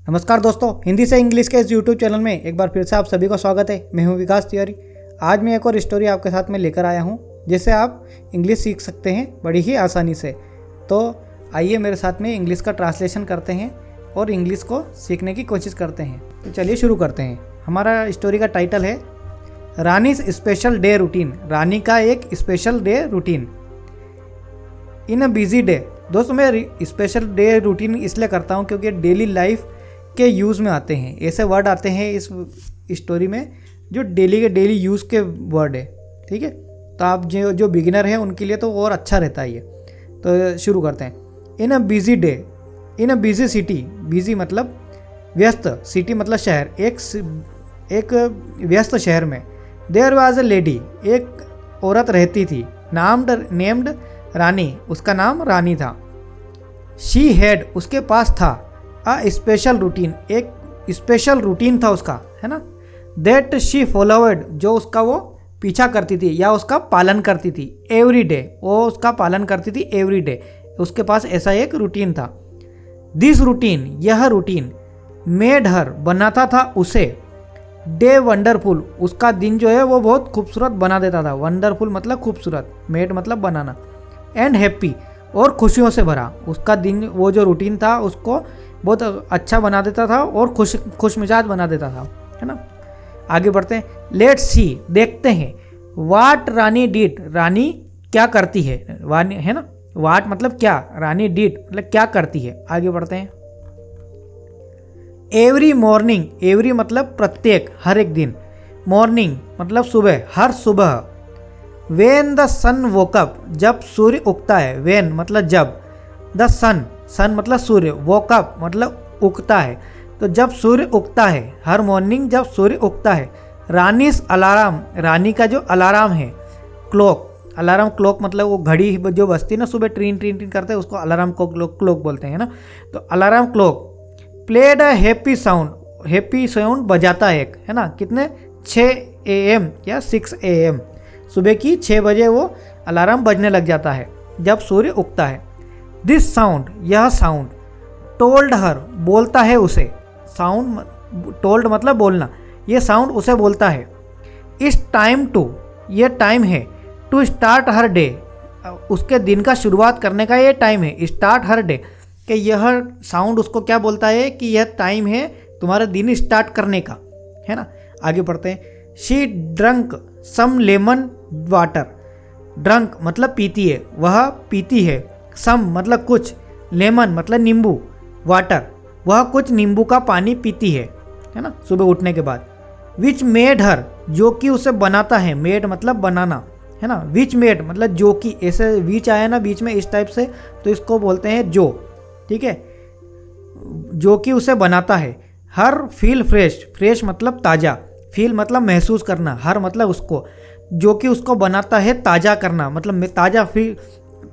नमस्कार दोस्तों, हिंदी से इंग्लिश के इस यूट्यूब चैनल में एक बार फिर से आप सभी का स्वागत है। मैं हूं विकास तिवारी। आज मैं एक और स्टोरी आपके साथ में लेकर आया हूं जिससे आप इंग्लिश सीख सकते हैं बड़ी ही आसानी से। तो आइए मेरे साथ में इंग्लिश का ट्रांसलेशन करते हैं और इंग्लिश को सीखने की कोशिश करते हैं। तो चलिए शुरू करते हैं। हमारा स्टोरी का टाइटल है रानीज स्पेशल डे रूटीन। रानी का एक special day routine in a busy day. दोस्तों, मैं स्पेशल डे रूटीन इसलिए करता हूँ क्योंकि डेली लाइफ के यूज़ में आते हैं। ऐसे वर्ड आते हैं इस स्टोरी में जो डेली के डेली यूज़ के वर्ड है। ठीक है, तो आप जो बिगिनर हैं उनके लिए तो और अच्छा रहता है ये। तो शुरू करते हैं। In a busy day, in a busy city. Busy मतलब व्यस्त, सिटी मतलब शहर। एक व्यस्त शहर में देयर वाज अ लेडी, एक औरत रहती थी। नेम्ड रानी, उसका नाम रानी था। शी हैड, उसके पास था स्पेशल रूटीन, एक स्पेशल रूटीन था उसका, है ना। दैट शी फॉलोवर्ड, जो उसका वो पीछा करती थी या उसका पालन करती थी। एवरी डे, वो उसका पालन करती थी एवरी डे। उसके पास ऐसा एक रूटीन था। दिस रूटीन, यह रूटीन मेड हर, बनाता था उसे। डे वंडरफुल, उसका दिन जो है वो बहुत खूबसूरत बना देता था। वंडरफुल मतलब खूबसूरत, मेड मतलब बनाना। एंड हैप्पी, और खुशियों से भरा। उसका दिन, वो जो रूटीन था उसको बहुत अच्छा बना देता था और खुश मिजाज बना देता था, है ना। आगे बढ़ते हैं। लेट्स सी, देखते हैं। वाट रानी डिड, रानी क्या करती है, वानी है ना। वाट मतलब क्या, रानी डिड मतलब क्या करती है। आगे बढ़ते हैं। एवरी मॉर्निंग, एवरी मतलब प्रत्येक, हर एक दिन। मॉर्निंग मतलब सुबह, हर सुबह। वेन द सन वोकअप, जब सूर्य उगता है। वेन मतलब जब। द सन, सन मतलब सूर्य। वोकअप मतलब उगता है। तो जब सूर्य उगता है, हर मॉर्निंग जब सूर्य उगता है। रानीस अलार्म, रानी का जो अलार्म है। क्लॉक, अलार्म क्लॉक मतलब वो घड़ी जो बजती है ना सुबह, ट्रीन ट्रीन ट्रीन करते हैं, उसको अलार्म क्लॉक बोलते हैं ना। तो alarm clock played a happy sound, happy sound बजाता है एक, है ना। कितने 6 AM या 6 AM, सुबह की 6 बजे वो अलार्म बजने लग जाता है जब सूर्य उगता है। दिस साउंड, यह साउंड। टोल्ड हर, बोलता है उसे। साउंड, टोल्ड मतलब बोलना। ये साउंड उसे बोलता है। इस टाइम टू, ये टाइम है। टू स्टार्ट हर डे, उसके दिन का शुरुआत करने का ये टाइम है। स्टार्ट हर डे, कि यह साउंड उसको क्या बोलता है कि यह टाइम है तुम्हारा दिन स्टार्ट करने का, है ना। आगे बढ़ते हैं। She drunk some lemon water. Drunk मतलब पीती है, वह पीती है। सम मतलब कुछ, लेमन मतलब नींबू, वाटर वह कुछ नींबू का पानी पीती है ना, सुबह उठने के बाद। विच मेड हर, जो कि उसे बनाता है। मेड मतलब बनाना, है ना। विच मेड मतलब जो कि, ऐसे विच आया ना बीच में इस टाइप से, तो इसको बोलते हैं जो। ठीक है, जो कि उसे बनाता है। हर फील फ्रेश, फ्रेश मतलब ताज़ा। फील मतलब महसूस करना, हर मतलब उसको, जो कि उसको बनाता है ताज़ा करना, मतलब ताज़ा फील,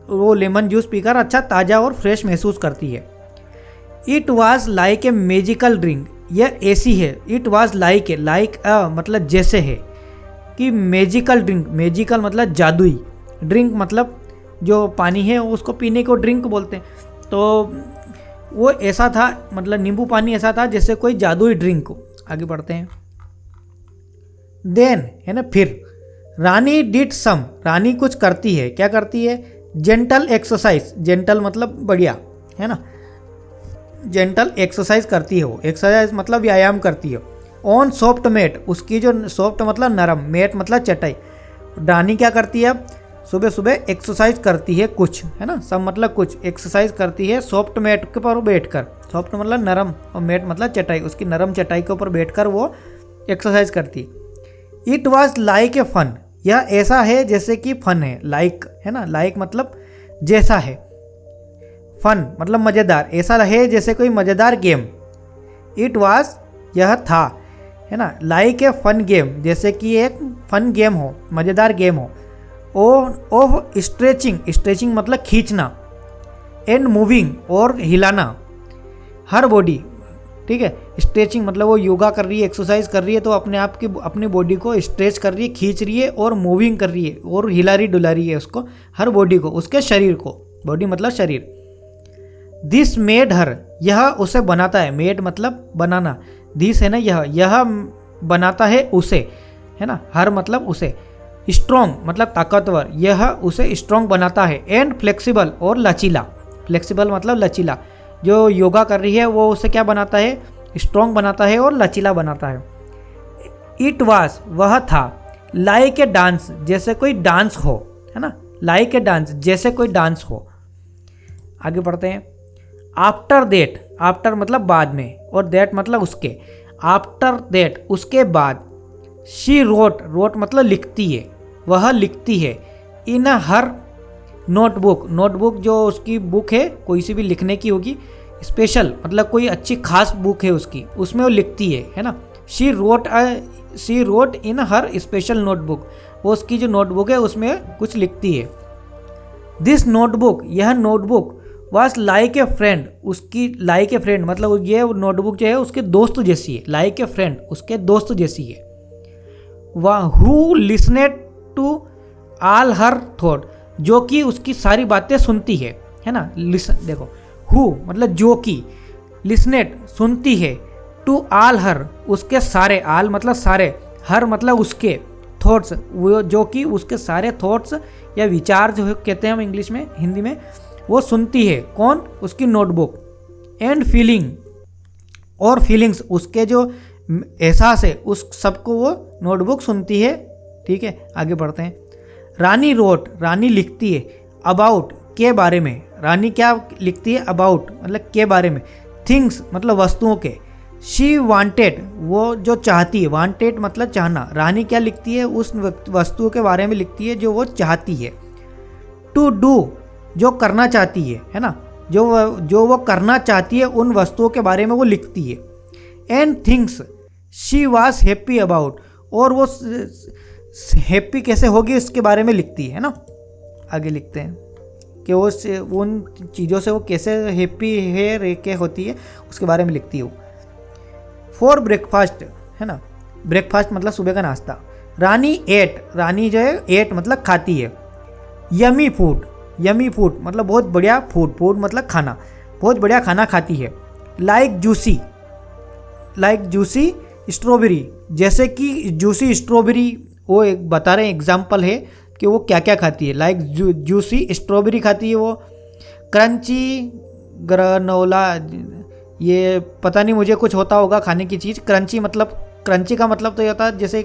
वो लेमन जूस पीकर अच्छा ताज़ा और फ्रेश महसूस करती है। It was like A magical drink, यह ऐसी है। It was like A, like अ मतलब जैसे है, कि मैजिकल ड्रिंक, मैजिकल मतलब जादुई, ड्रिंक मतलब जो पानी है उसको पीने को ड्रिंक बोलते हैं। तो वो ऐसा था, मतलब नींबू पानी ऐसा था जैसे कोई जादुई ड्रिंक हो। आगे बढ़ते हैं। देन, है ना, फिर। रानी डिड सम, रानी कुछ करती है। क्या करती है? जेंटल एक्सरसाइज, जेंटल मतलब बढ़िया, है ना। जेंटल एक्सरसाइज करती है वो, एक्सरसाइज मतलब व्यायाम करती है। ऑन सॉफ्ट मेट, उसकी जो सॉफ्ट मतलब नरम, मेट मतलब चटाई। रानी क्या करती है? सुबह सुबह एक्सरसाइज करती है कुछ, है ना। सब मतलब कुछ, एक्सरसाइज करती है सॉफ्ट मेट के ऊपर बैठकर। सॉफ्ट मतलब नरम और मेट मतलब चटाई, उसकी नरम चटाई के ऊपर बैठकर वो एक्सरसाइज करती है। It was like a fun, यह ऐसा है जैसे कि फन है। लाइक, है ना, लाइक मतलब जैसा है। फन मतलब मज़ेदार, ऐसा है जैसे कोई मज़ेदार गेम। इट वॉज, यह था, है ना। लाइक ए फन गेम, जैसे कि एक फन गेम हो, मज़ेदार गेम हो। ऑफ स्ट्रेचिंग, स्ट्रेचिंग मतलब खींचना। एंड मूविंग, और हिलाना हर बॉडी। ठीक है, स्ट्रेचिंग मतलब वो योगा कर रही है, एक्सरसाइज कर रही है, तो अपने आप की अपनी बॉडी को स्ट्रेच कर रही है, खींच रही है, और मूविंग कर रही है, और हिला रही डुला रही है उसको, हर बॉडी को, उसके शरीर को। बॉडी मतलब शरीर। दिस मेड हर, यह उसे बनाता है, मेड मतलब बनाना, दिस है ना यह बनाता है उसे, है ना, हर मतलब उसे, स्ट्रॉन्ग मतलब ताकतवर, यह उसे स्ट्रॉन्ग बनाता है, एंड फ्लेक्सिबल और लचीला, फ्लेक्सिबल मतलब लचीला, जो योगा कर रही है वो उसे क्या बनाता है, स्ट्रॉन्ग बनाता है और लचीला बनाता है। इट वाज वह था, लाइक ए डांस जैसे कोई डांस हो, है ना, लाइक ए डांस जैसे कोई डांस हो। आगे बढ़ते हैं। आफ्टर देट, आफ्टर मतलब बाद में और देट मतलब उसके, आफ्टर देट उसके बाद, शी रोट, रोट मतलब लिखती है, वह लिखती है, इन हर नोटबुक, नोटबुक जो उसकी बुक है कोई सी भी लिखने की होगी, स्पेशल मतलब कोई अच्छी खास बुक है उसकी, उसमें वो लिखती है ना। She wrote in her special notebook, वो उसकी जो नोटबुक है उसमें कुछ लिखती है। दिस नोटबुक, यह notebook was like a friend, उसकी लाइक ए फ्रेंड मतलब ये नोटबुक जो है उसके दोस्त जैसी है, लाइक ए फ्रेंड उसके दोस्त जैसी है। वह who listened to all her thought, जो कि उसकी सारी बातें सुनती है ना, लिसन देखो, हु मतलब जो कि, लिसनेड सुनती है, टू ऑल हर उसके सारे, आल मतलब सारे, हर मतलब उसके, थॉट्स वो जो कि उसके सारे थॉट्स या विचार जो कहते हैं हम इंग्लिश में, हिंदी में, वो सुनती है, कौन, उसकी नोटबुक। एंड फीलिंग और फीलिंग्स, उसके जो एहसास है उस सबको वो नोटबुक सुनती है। ठीक है, आगे बढ़ते हैं। रानी रोट, रानी लिखती है, अबाउट के बारे में, रानी क्या लिखती है, अबाउट मतलब के बारे में, थिंग्स मतलब वस्तुओं के। शी वांटेड वो जो चाहती है, वांटेड मतलब चाहना, रानी क्या लिखती है, उस वस्तुओं के बारे में लिखती है जो वो चाहती है। टू डू जो करना चाहती है ना, जो वो करना चाहती है उन वस्तुओं के बारे में वो लिखती है। And things she was happy about, और वो हैप्पी कैसे होगी इसके बारे में लिखती है ना। आगे लिखते हैं कि वो उन चीज़ों से वो कैसे हैप्पी है रे के होती है उसके बारे में लिखती है वो। फॉर ब्रेकफास्ट, है ना, ब्रेकफास्ट मतलब सुबह का नाश्ता। रानी एट, रानी जो है एट मतलब खाती है। यमी फूड, यमी फूड मतलब बहुत बढ़िया फूड, फूड मतलब खाना, बहुत बढ़िया खाना खाती है। Like juicy, like juicy strawberry, जैसे कि जूसी स्ट्रॉबेरी, वो एक बता रहे हैं एग्जाम्पल है कि वो क्या क्या खाती है। लाइक जूसी स्ट्रॉबेरी खाती है वो। क्रंची ग्रानोला, ये पता नहीं मुझे कुछ होता होगा खाने की चीज़। क्रंची मतलब, क्रंची का मतलब तो ये होता है जैसे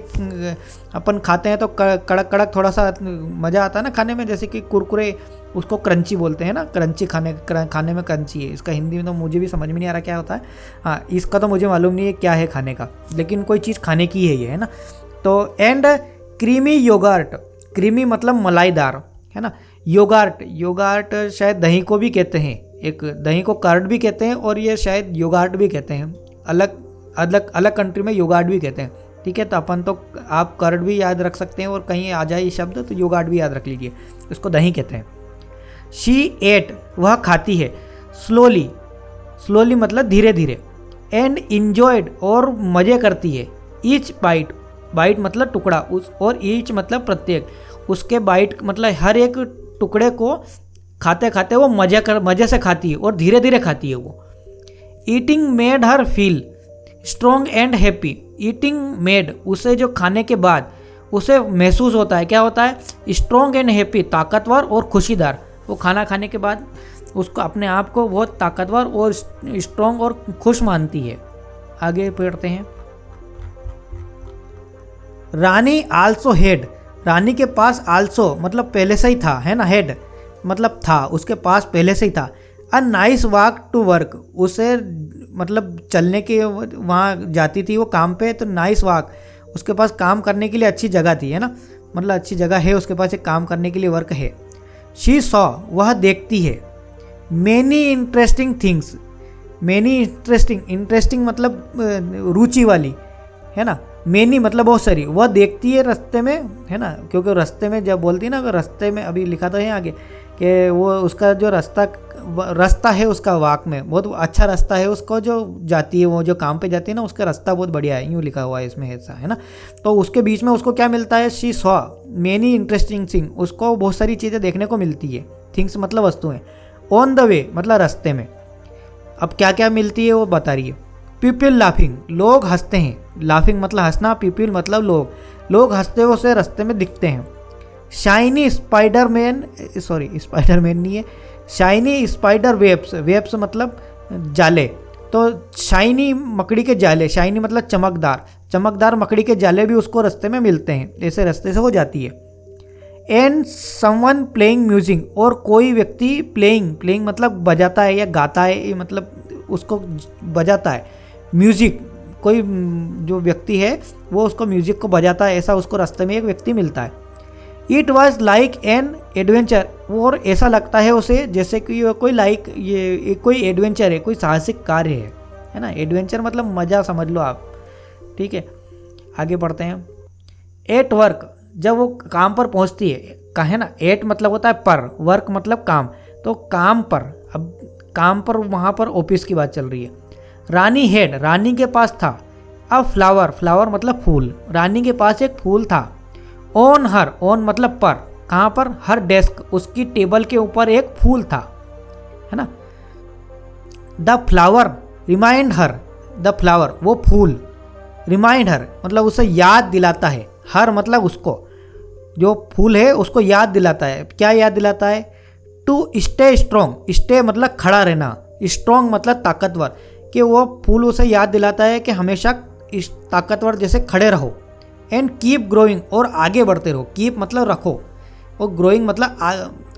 अपन खाते हैं तो कड़क कड़क थोड़ा सा मज़ा आता है ना खाने में, जैसे कि कुरकुरे, उसको क्रंची बोलते हैं ना, क्रंची खाने में क्रंची है। इसका हिंदी में तो मुझे भी समझ में नहीं आ रहा क्या होता है। हाँ, इसका तो मुझे मालूम नहीं है क्या है खाने का, लेकिन कोई चीज़ खाने की है ये, है ना। तो एंड क्रीमी योगार्ट, क्रीमी मतलब मलाईदार, है ना। योगार्ट, योगार्ट शायद दही को भी कहते हैं, एक दही को कर्ड भी कहते हैं और ये शायद योगार्ट भी कहते हैं। अलग अलग अलग कंट्री में योगार्ट भी कहते हैं। ठीक है, तो अपन तो आप कर्ड भी याद रख सकते हैं और कहीं आ जाए ये शब्द तो योगार्ट भी याद रख लीजिए, इसको दही कहते हैं। शी एट वह खाती है। स्लोली, स्लोली मतलब धीरे धीरे। एंड इंजॉयड और मज़े करती है। ईच बाइट, बाइट मतलब टुकड़ा, उस और ईच मतलब प्रत्येक, उसके बाइट मतलब हर एक टुकड़े को खाते खाते वो मज़े से खाती है और धीरे धीरे खाती है वो। Eating made her feel strong and happy. Eating made उसे जो खाने के बाद उसे महसूस होता है, क्या होता है, स्ट्रॉन्ग एंड हैप्पी ताकतवर और खुशीदार। वो खाना खाने के बाद उसको अपने आप को बहुत ताकतवर और स्ट्रॉन्ग और खुश मानती है। आगे पढ़ते हैं। रानी आल्सो हेड, रानी के पास आल्सो मतलब पहले से ही था, है ना, हेड मतलब था, उसके पास पहले से ही था। A nice walk to work, उसे मतलब चलने के वहाँ जाती थी वो काम पे, तो नाइस वॉक उसके पास काम करने के लिए अच्छी जगह थी, है ना, मतलब अच्छी जगह है उसके पास एक काम करने के लिए, वर्क है। शी सॉ वह देखती है। Many interesting things, many interesting, interesting मतलब रुचि वाली, है ना। मैनी मतलब बहुत सारी, वह देखती है रास्ते में, है ना, क्योंकि रास्ते में जब बोलती है ना, रास्ते में अभी लिखा तो है आगे कि वो उसका जो रास्ता है उसका वाक में बहुत अच्छा रास्ता है उसको, जो जाती है वो जो काम पे जाती है ना, उसका रास्ता बहुत बढ़िया है, यूँ लिखा हुआ है इसमें ऐसा, है ना। तो उसके बीच में उसको क्या मिलता है, she saw many interesting thing, उसको बहुत सारी चीज़ें देखने को मिलती है। थिंग्स मतलब वस्तुएं। ऑन द वे मतलब रास्ते में, अब क्या क्या मिलती है वो बता रही है। पीपल लाफिंग, लोग हंसते हैं। लाफिंग मतलब हंसना, पीपल मतलब लोग, लोग हंसते हुए उसे रास्ते में दिखते हैं। शाइनी स्पाइडरमैन, सॉरी स्पाइडरमैन नहीं है, शाइनी स्पाइडर वेब्स, वेब्स मतलब जाले, तो शाइनी मकड़ी के जाले, शाइनी मतलब चमकदार, चमकदार मकड़ी के जाले भी उसको रास्ते में मिलते हैं, ऐसे रास्ते से हो जाती है। एंड समवन प्लेइंग म्यूजिक, और कोई व्यक्ति प्लेइंग, प्लेइंग मतलब बजाता है या गाता है, ये मतलब उसको बजाता है। म्यूजिक, कोई जो व्यक्ति है वो उसको म्यूजिक को बजाता है, ऐसा उसको रास्ते में एक व्यक्ति मिलता है। It was like an adventure, और ऐसा लगता है उसे जैसे कि कोई लाइक ये कोई एडवेंचर है, कोई साहसिक कार्य है ना। एडवेंचर मतलब मज़ा समझ लो आप, ठीक है। आगे बढ़ते हैं। एट वर्क, जब वो काम पर पहुंचती है, कहे ना एट मतलब होता है पर, वर्क मतलब काम, तो काम पर, अब काम पर वहाँ पर ऑफिस की बात चल रही है। रानी हेड, रानी के पास था। अब फ्लावर, फ्लावर मतलब फूल, रानी के पास एक फूल था। ऑन हर, ऑन मतलब पर, कहाँ पर, हर डेस्क, उसकी टेबल के ऊपर एक फूल था, है ना। The flower remind her, the flower वो फूल, रिमाइंड हर मतलब उसे याद दिलाता है, हर मतलब उसको, जो फूल है उसको याद दिलाता है। क्या याद दिलाता है? टू स्टे स्ट्रॉन्ग, स्टे मतलब खड़ा रहना, स्ट्रॉन्ग मतलब ताकतवर, कि वो फूल उसे याद दिलाता है कि हमेशा इस ताकतवर जैसे खड़े रहो। एंड कीप ग्रोइंग, और आगे बढ़ते रहो, कीप मतलब रखो, और ग्रोइंग मतलब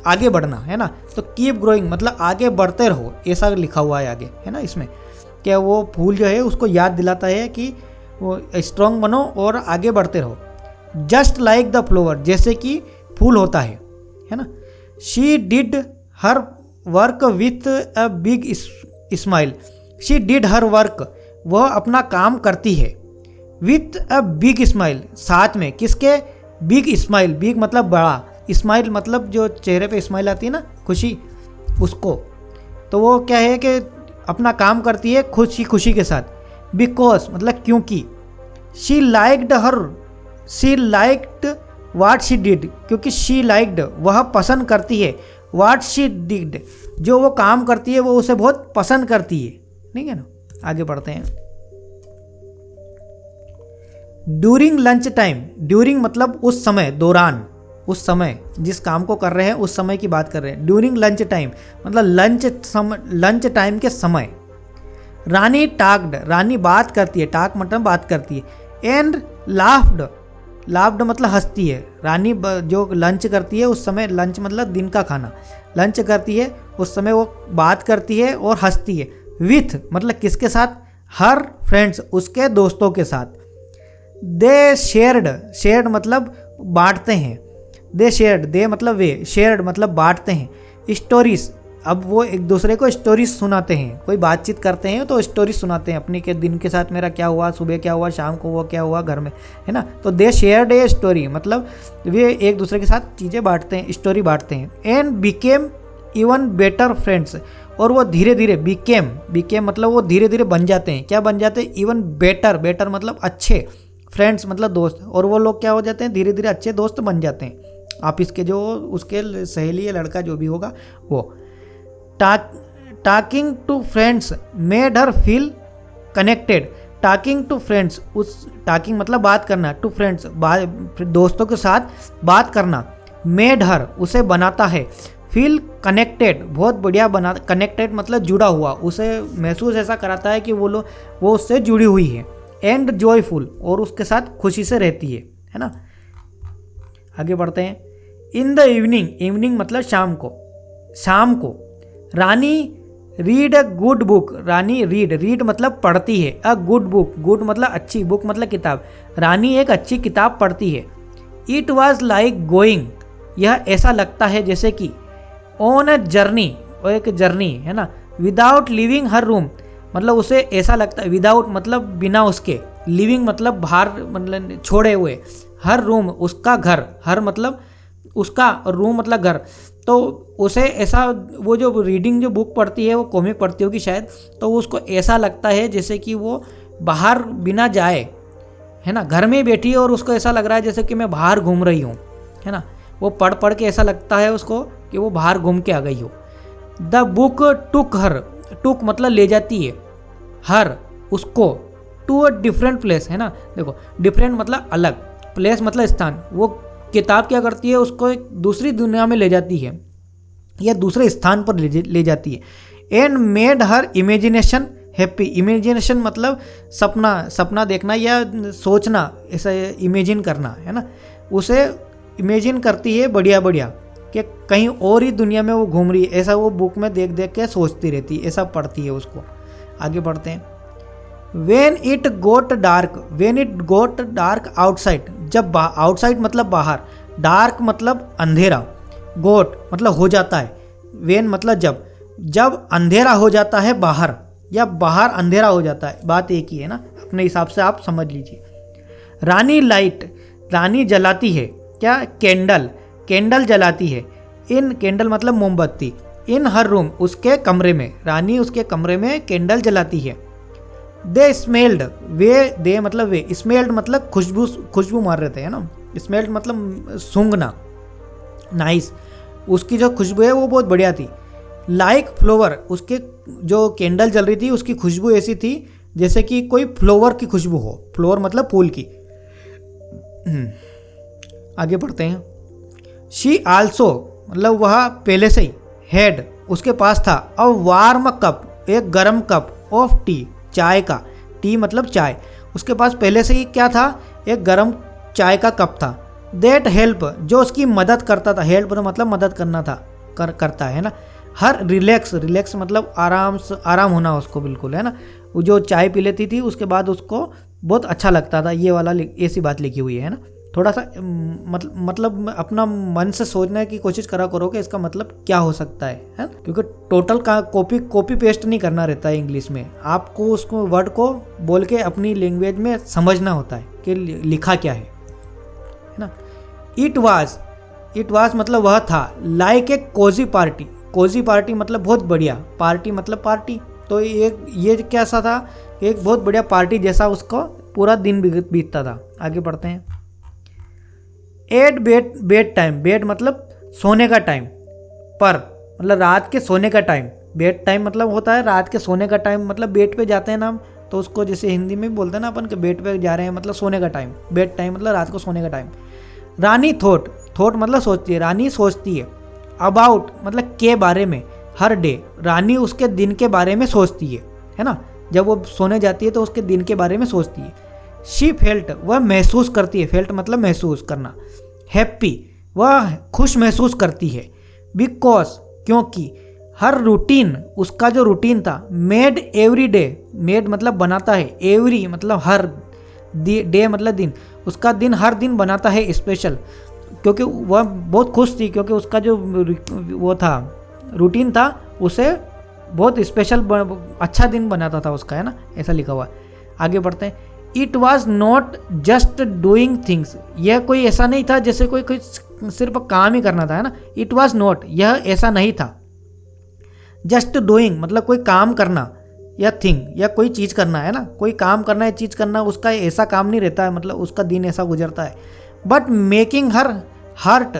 आगे बढ़ना, है ना। तो कीप ग्रोइंग मतलब आगे बढ़ते रहो, ऐसा लिखा हुआ है आगे, है ना। इसमें क्या वो फूल जो है उसको याद दिलाता है कि वो स्ट्रॉन्ग बनो और आगे बढ़ते रहो। जस्ट लाइक द फ्लावर, जैसे कि फूल होता है ना। She did her work with a big smile, she did her work, वह अपना काम करती है। विथ अ बिग स्माइल, साथ में, किसके? बिग स्माइल, बिग मतलब बड़ा, स्माइल मतलब जो चेहरे पे स्माइल आती है ना, खुशी, उसको। तो वो क्या है कि अपना काम करती है खुशी खुशी के साथ। बिकॉज मतलब क्योंकि। She liked her, she liked what she did, क्योंकि शी लाइक्ड वह पसंद करती है, वाट शी डिड जो वो काम करती है वो उसे बहुत पसंद करती है, ठीक है ना। आगे बढ़ते हैं। ड्यूरिंग लंच टाइम, ड्यूरिंग मतलब उस समय, दौरान, उस समय जिस काम को कर रहे हैं उस समय की बात कर रहे हैं। ड्यूरिंग लंच टाइम मतलब लंच टाइम के समय। रानी टाक्ड, रानी बात करती है, टाक मतलब बात करती है। एंड लाफ्ड, लाफ्ड मतलब हंसती है। रानी जो लंच करती है उस समय, लंच मतलब दिन का खाना, लंच करती है उस समय वो बात करती है और हंसती है। विथ मतलब किसके साथ? हर फ्रेंड्स, उसके दोस्तों के साथ। दे शेयर्ड, शेयर्ड मतलब बांटते हैं। दे शेयर्ड, दे मतलब वे, शेयर्ड मतलब बांटते हैं। स्टोरीज, अब वो एक दूसरे को स्टोरीज सुनाते हैं, कोई बातचीत करते हैं तो स्टोरीज सुनाते हैं अपने के दिन के साथ, मेरा क्या हुआ, सुबह क्या हुआ, शाम को वो क्या हुआ घर में, है ना। तो दे शेयर्ड ए स्टोरी मतलब वे एक दूसरे के साथ चीज़ें बांटते हैं, स्टोरी बांटते हैं। And became even better friends, और वो धीरे धीरे, बिकेम मतलब वो धीरे धीरे बन जाते हैं। क्या बन जाते हैं? इवन बेटर, बेटर मतलब अच्छे, फ्रेंड्स मतलब दोस्त, और वो लोग क्या हो जाते हैं? धीरे धीरे अच्छे दोस्त बन जाते हैं। ऑफिस के जो उसके सहेली या लड़का जो भी होगा वो। Talking to friends made her feel connected, talking to friends, उस टॉकिंग मतलब बात करना, टू फ्रेंड्स दोस्तों के साथ बात करना। मेड हर उसे बनाता है, फील कनेक्टेड बहुत बढ़िया बना, कनेक्टेड मतलब जुड़ा हुआ, उसे महसूस ऐसा कराता है कि वो उससे जुड़ी हुई है। एंड जॉयफुल और उसके साथ खुशी से रहती है ना। आगे बढ़ते हैं। इन द इवनिंग, इवनिंग मतलब शाम को, शाम को Rani read a good book, Rani read मतलब पढ़ती है। अ गुड बुक, गुड मतलब अच्छी, बुक मतलब किताब, रानी एक अच्छी किताब पढ़ती है। इट वॉज लाइक गोइंग, यह ऐसा लगता है जैसे कि। ऑन अ जर्नी, और एक जर्नी है ना। विदाउट लिविंग हर रूम मतलब उसे ऐसा लगता है, विदाउट मतलब बिना उसके, लिविंग मतलब बाहर मतलब छोड़े हुए, हर रूम उसका घर, हर मतलब उसका, रूम मतलब घर। तो उसे ऐसा, वो जो रीडिंग जो बुक पढ़ती है वो कॉमिक पढ़ती होगी शायद, तो उसको ऐसा लगता है जैसे कि वो बाहर बिना जाए, है ना, घर में बैठी है और उसको ऐसा लग रहा है जैसे कि मैं बाहर घूम रही हूँ, है ना। वो पढ़ के ऐसा लगता है उसको कि वो बाहर घूम के आ गई हो। द बुक टुक हर, टुक मतलब ले जाती है, हर उसको, टू अ डिफरेंट प्लेस, है ना। देखो डिफरेंट मतलब अलग, प्लेस मतलब स्थान। वो किताब क्या करती है, उसको एक दूसरी दुनिया में ले जाती है या दूसरे स्थान पर ले जाती है। And made her imagination happy. Imagination मतलब सपना, सपना देखना या सोचना, ऐसा इमेजिन करना, है ना। उसे इमेजिन करती है बढ़िया बढ़िया कि कहीं और ही दुनिया में वो घूम रही है, ऐसा वो बुक में देख देख के सोचती रहती है, ऐसा पढ़ती है उसको। आगे बढ़ते हैं। When it got dark outside, जब आउटसाइड मतलब बाहर, डार्क मतलब अंधेरा, गोट मतलब हो जाता है, वेन मतलब जब अंधेरा हो जाता है बाहर या बाहर अंधेरा हो जाता है, बात एक ही है ना, अपने हिसाब से आप समझ लीजिए। रानी लाइट, रानी जलाती है क्या, कैंडल जलाती है। इन कैंडल मतलब मोमबत्ती, इन हर रूम उसके कमरे में, रानी उसके कमरे में कैंडल जलाती है। दे स्मेल्ड, दे मतलब वे, स्मेल्ड मतलब खुशबू मार रहे थे, है ना। स्मेल्ड मतलब सूंघना, नाइस, उसकी जो खुशबू है वो बहुत बढ़िया थी। लाइक फ्लोवर, उसके जो कैंडल जल रही थी उसकी खुशबू ऐसी थी जैसे कि कोई फ्लोवर की खुशबू हो, फ्लोवर मतलब फूल की। आगे बढ़ते हैं। शी आल्सो मतलब वह पहले से ही, हैड उसके पास था, अ वार्म कप एक गर्म कप ऑफ टी, चाय का, टी मतलब चाय, उसके पास पहले से ही क्या था, एक गर्म चाय का कप था। दैट हेल्प जो उसकी मदद करता था, हेल्प मतलब मदद करना था, करता है ना। हर रिलैक्स मतलब आराम होना उसको बिल्कुल, है ना। वो जो चाय पी लेती थी उसके बाद उसको बहुत अच्छा लगता था, ये वाला ऐसी बात लिखी हुई है ना। थोड़ा सा मतलब अपना मन से सोचने की कोशिश करा करो कि इसका मतलब क्या हो सकता है, क्योंकि टोटल का कॉपी पेस्ट नहीं करना रहता है इंग्लिश में, आपको उसको वर्ड को बोल के अपनी लैंग्वेज में समझना होता है कि लिखा क्या है ना। इट वाज मतलब वह था, लाइक ए कोजी पार्टी मतलब बहुत बढ़िया, पार्टी मतलब पार्टी, तो ये कैसा था, एक बहुत बढ़िया पार्टी जैसा उसको पूरा दिन बीतता था। आगे बढ़ते हैं। एट बेड टाइम, बेड मतलब सोने का टाइम, पर मतलब रात के सोने का टाइम, बेड टाइम मतलब होता है रात के सोने का टाइम, मतलब बेड पे जाते हैं ना हम, तो उसको जैसे हिंदी में बोलते हैं ना अपन कि बेड पे जा रहे हैं, मतलब सोने का टाइम, बेड टाइम मतलब रात को सोने का टाइम। रानी थॉट मतलब सोचती है, रानी सोचती है। अबाउट मतलब के बारे में, हर डे रानी उसके दिन के बारे में सोचती है ना। जब वो सोने जाती है तो उसके दिन के बारे में सोचती है। शी फेल्ट वह महसूस करती है, फेल्ट मतलब महसूस करना। हैप्पी वह खुश महसूस करती है। बिकॉज क्योंकि हर रूटीन उसका जो रूटीन था, मेड एवरी डे, मेड मतलब बनाता है, एवरी मतलब हर, डे मतलब दिन, उसका दिन हर दिन बनाता है स्पेशल, क्योंकि वह बहुत खुश थी क्योंकि उसका जो वो था रूटीन था उसे बहुत स्पेशल अच्छा दिन बनाता था उसका, है ना, ऐसा लिखा हुआ है। आगे बढ़ते हैं। It was not just doing things, यह कोई ऐसा नहीं था जैसे कोई सिर्फ काम ही करना था, है ना। इट वॉज नॉट यह ऐसा नहीं था। जस्ट डूइंग मतलब कोई काम करना या थिंग या कोई चीज़ करना, है ना, कोई काम करना या चीज़ करना, उसका ऐसा काम नहीं रहता है, मतलब उसका दिन ऐसा गुजरता है। But making her heart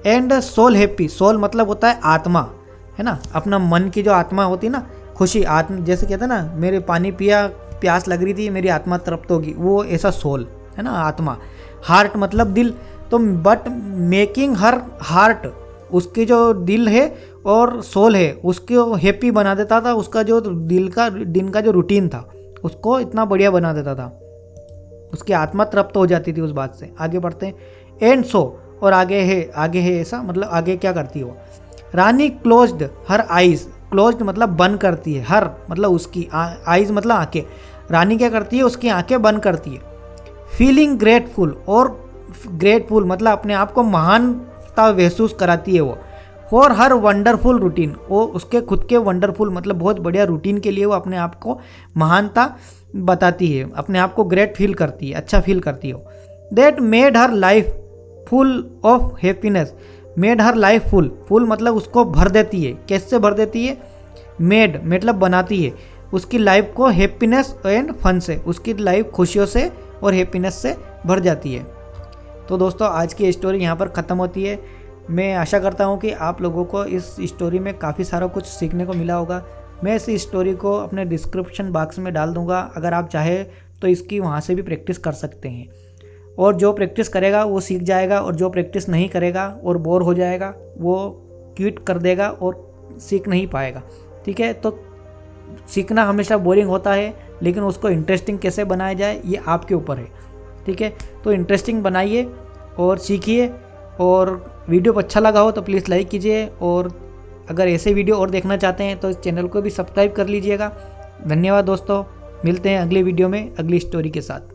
and soul happy, soul मतलब होता है आत्मा, है ना, अपना मन की जो आत्मा होती है ना, खुशी आत्मा, जैसे कहते हैं ना मेरे पानी पिया, प्यास लग रही थी, मेरी आत्मा तृप्त होगी, वो ऐसा सोल है ना, आत्मा। हार्ट मतलब दिल, तो बट मेकिंग हर हार्ट उसकी जो दिल है और सोल है उसको हैप्पी बना देता था, उसका जो दिन का जो रूटीन था उसको इतना बढ़िया बना देता था, उसकी आत्मा तृप्त हो जाती थी उस बात से। आगे बढ़ते हैं। एंड सो और आगे है ऐसा मतलब आगे क्या करती है वो। रानी क्लोज्ड हर आइज, क्लोज्ड मतलब बंद करती है, हर मतलब उसकी, आइज मतलब आंखें, रानी क्या करती है उसकी आंखें बंद करती है। फीलिंग ग्रेटफुल और ग्रेटफुल मतलब अपने आप को महानता महसूस कराती है वो। फॉर हर वंडरफुल रूटीन, वो उसके खुद के वंडरफुल मतलब बहुत बढ़िया रूटीन के लिए वो अपने आप को महानता बताती है, अपने आप को ग्रेट फील करती है, अच्छा फील करती है। That made her life full of happiness, made her life full मतलब उसको भर देती है, कैसे भर देती है, मेड मतलब बनाती है उसकी लाइफ को हैप्पीनेस एंड फन से, उसकी लाइफ खुशियों से और हैप्पीनेस से भर जाती है। तो दोस्तों आज की स्टोरी यहाँ पर ख़त्म होती है। मैं आशा करता हूँ कि आप लोगों को इस स्टोरी में काफ़ी सारा कुछ सीखने को मिला होगा। मैं इस स्टोरी को अपने डिस्क्रिप्शन बॉक्स में डाल दूंगा, अगर आप चाहे तो इसकी वहाँ से भी प्रैक्टिस कर सकते हैं। और जो प्रैक्टिस करेगा वो सीख जाएगा, और जो प्रैक्टिस नहीं करेगा और बोर हो जाएगा वो क्विट कर देगा और सीख नहीं पाएगा। ठीक है, तो सीखना हमेशा बोरिंग होता है, लेकिन उसको इंटरेस्टिंग कैसे बनाया जाए ये आपके ऊपर है। ठीक है, तो इंटरेस्टिंग बनाइए और सीखिए। और वीडियो अच्छा लगा हो तो प्लीज़ लाइक कीजिए, और अगर ऐसे वीडियो और देखना चाहते हैं तो इस चैनल को भी सब्सक्राइब कर लीजिएगा। धन्यवाद दोस्तों, मिलते हैं अगले वीडियो में अगली स्टोरी के साथ।